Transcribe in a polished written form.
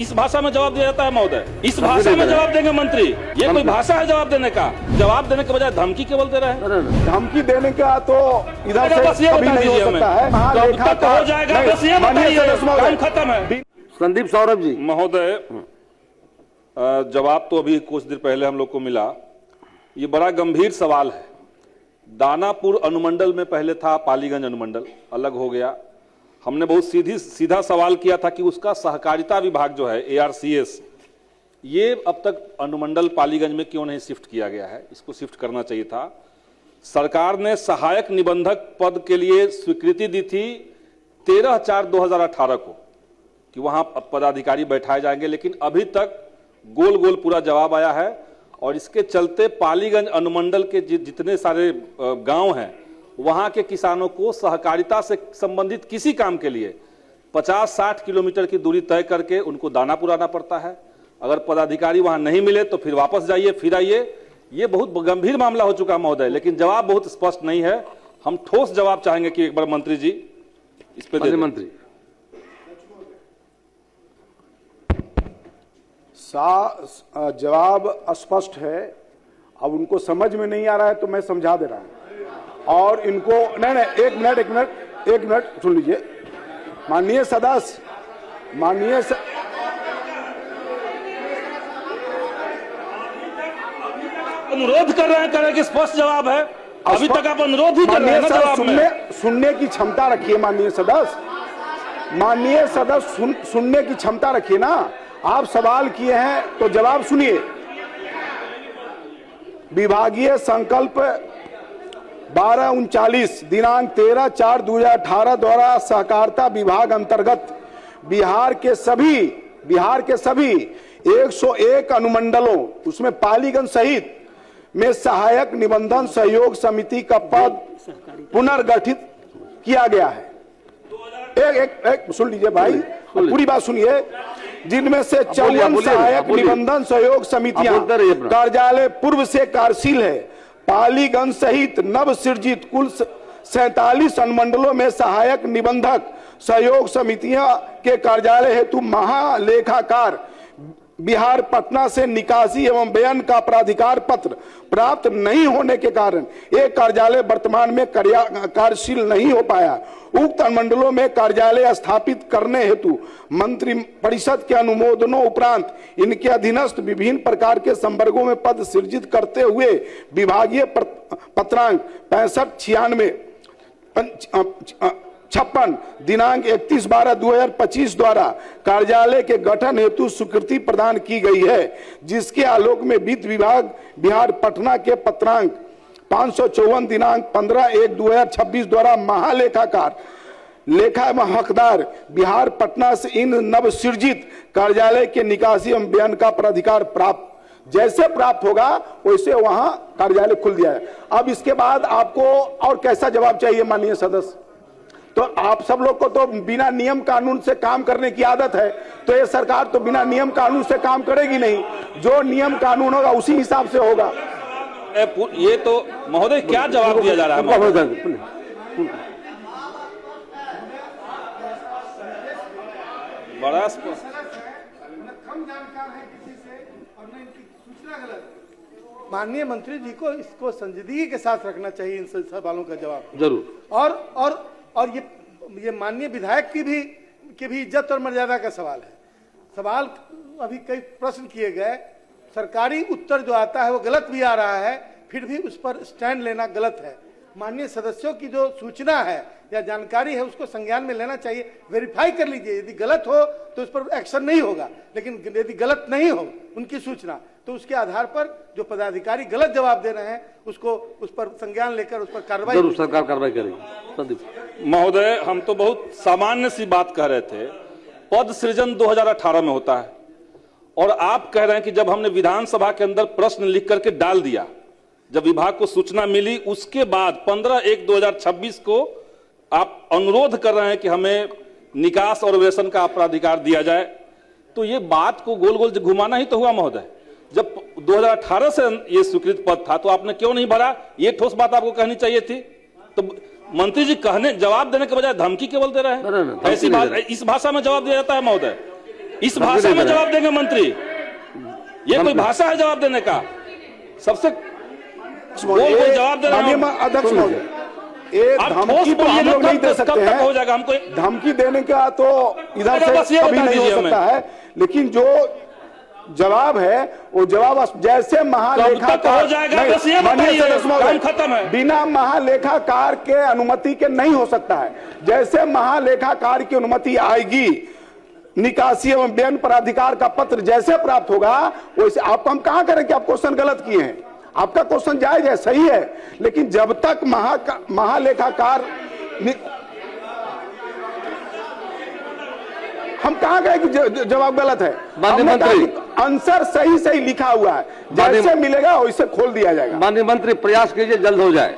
इस भाषा में जवाब दिया जाता है महोदय? इस भाषा में जवाब देंगे मंत्री? ये कोई भाषा है जवाब देने का? जवाब देने के बजाय धमकी केवल दे रहे हैं। धमकी देने का तो इधर से बस ये कभी नहीं हो सकता है। तब हो जाएगा, बस ये बताइए, काम खत्म है। संदीप सौरभ जी। महोदय, जवाब तो अभी कुछ देर पहले हम लोग को मिला। ये बड़ा गंभीर सवाल है। दानापुर अनुमंडल में पहले था, पालीगंज अनुमंडल अलग हो गया। हमने बहुत सीधा सवाल किया था कि उसका सहकारिता विभाग जो है ARCS, ये अब तक अनुमंडल पालीगंज में क्यों नहीं शिफ्ट किया गया है? इसको शिफ्ट करना चाहिए था। सरकार ने सहायक निबंधक पद के लिए स्वीकृति दी थी 13/4/2018 को कि वहां पदाधिकारी बैठाए जाएंगे, लेकिन अभी तक गोल गोल पूरा जवाब आया है। और इसके चलते पालीगंज अनुमंडल के जितने सारे गांव हैं, वहां के किसानों को सहकारिता से संबंधित किसी काम के लिए 50-60 किलोमीटर की दूरी तय करके उनको दानापुर आना पड़ता है। अगर पदाधिकारी वहां नहीं मिले तो फिर वापस जाइए, फिर आइए। ये बहुत गंभीर मामला हो चुका महोदय, लेकिन जवाब बहुत स्पष्ट नहीं है। हम ठोस जवाब चाहेंगे कि एक बार मंत्री जी इस पे दे। मंत्री जवाब स्पष्ट है। अब उनको समझ में नहीं आ रहा है तो मैं समझा दे रहा हूं। और इनको नहीं, एक मिनट सुन लीजिए। माननीय सदस्य, अनुरोध कर रहे हैं कि स्पष्ट जवाब है। अभी तक आप अनुरोध ही कर रहे हैं ना जवाब में। सुनने की क्षमता रखिए माननीय सदस्य, सुनने की क्षमता रखिए ना। आप सवाल किए हैं तो जवाब सुनिए। विभागीय संकल्प 1239 दिनांक 13/4/2018 द्वारा सहकारिता विभाग अंतर्गत बिहार के सभी 101 अनुमंडलों, उसमें पालीगंज सहित में सहायक निबंधन सहयोग समिति का पद पुनर्गठित किया गया है। एक सुन लीजिए भाई, पूरी बात सुनिए। जिनमें से 54 सहायक निबंधन सहयोग समितियां कार्यालय पूर्व से कार्यशील है। पालीगंज सहित नव सृजित कुल 47 अनुमंडलों में सहायक निबंधक सहयोग समितियां के कार्यालय हेतु महालेखाकार बिहार पटना से निकासी एवं व्ययन का प्राधिकार पत्र प्राप्त नहीं होने के कारण एक कार्यालय वर्तमान में कार्यशील नहीं हो पाया। उक्त अनुमंडलों में कार्यालय स्थापित करने हेतु मंत्री परिषद के अनुमोदनों उपरांत इनके अधीनस्थ विभिन्न प्रकार के संवर्गों में पद सृजित करते हुए विभागीय पत्रांक 65-96 दिनांक 31/12/2025 द्वारा कार्यालय के गठन हेतु स्वीकृति प्रदान की गई है, जिसके आलोक में वित्त विभाग बिहार पटना के पत्रांक 554 दिनांक 15/1/2026 द्वारा महालेखाकार लेखा एवं हकदार बिहार पटना से इन नव सृजित कार्यालय के निकासी एवं व्ययन का प्राधिकार प्राप्त होगा वैसे वहां कार्यालय खुल दिया है। अब इसके बाद आपको और कैसा जवाब चाहिए माननीय सदस्य? तो आप सब लोग को तो बिना नियम कानून से काम करने की आदत है, तो ये सरकार तो बिना नियम कानून से काम करेगी नहीं। जो नियम कानून होगा उसी हिसाब से होगा। ये तो महोदय क्या जवाब दिया जा रहा है? बड़ा माननीय मंत्री जी को इसको संजीदगी के साथ रखना चाहिए, इन सवालों का जवाब जरूर। और ये माननीय विधायक की भी इज्जत और मर्यादा का सवाल है। सवाल अभी कई प्रश्न किए गए, सरकारी उत्तर जो आता है वो गलत भी आ रहा है, फिर भी उस पर स्टैंड लेना गलत है। माननीय सदस्यों की जो सूचना है या जानकारी है उसको संज्ञान में लेना चाहिए, वेरीफाई कर लीजिए। यदि गलत हो तो उस पर एक्शन नहीं होगा, लेकिन यदि गलत नहीं हो उनकी सूचना तो उसके आधार पर जो पदाधिकारी गलत जवाब दे रहे हैं उसको उस पर संज्ञान लेकर उस पर कार्रवाई जरूर सरकार कार्रवाई करेगी। संदीप महोदय, हम तो बहुत सामान्य सी बात कह रहे थे। पद सृजन 2018 में होता है और आप कह रहे हैं कि जब हमने विधानसभा के अंदर प्रश्न लिख करके डाल दिया, जब विभाग को सूचना मिली, उसके बाद 15/1/2026 को आप अनुरोध कर रहे हैं कि हमें निकास और वेतन का प्राधिकार दिया जाए। तो ये बात को गोल गोल घुमाना ही तो हुआ महोदय। जब 2018 से ये स्वीकृत पद था तो आपने क्यों नहीं भरा? ये ठोस बात आपको कहनी चाहिए थी। तो मंत्री जी जवाब देने के बजाय धमकी केवल दे रहे हैं। ऐसी बात इस भाषा में जवाब दिया जाता है महोदय? इस भाषा में जवाब देंगे मंत्री? ये कोई भाषा है जवाब देने का? सबसे बोल बोल जवाब दे रहे हैं। अध्यक्ष महोदय, एक आप धमकी ठोस तो बोलिए हम ना, लोग नहीं दे कब सकते तक हैं। हो जाएगा हमको? धमकी देने का तो इधर से बस ये कभी बता नहीं हो दीजिए सकता है, लेकिन जो जवाब है वो जवाब जैसे महालेखाकार हो जाएगा, बस ये माननीय बताइए, सदस्य महोदय, काम खत्म है। बिना महालेखाकार के अनुमति के नहीं हो सकता है। जैसे महालेखाकार की अनुमति आएगी, निकासी एवं व्यय प्राधिकार का पत्र जैसे प्राप्त होगा, वैसे आपको हम कहां करें कि आप क्वेश्चन गलत किए हैं? आपका क्वेश्चन जायज है, सही है, लेकिन जब तक महालेखाकार हम कहां गए कि जवाब गलत है? माननीय हमने कहा मंत्री, कि आंसर सही सही लिखा हुआ है, जैसे मिलेगा वैसे खोल दिया जाएगा। माननीय मंत्री, प्रयास कीजिए जल्द हो जाए।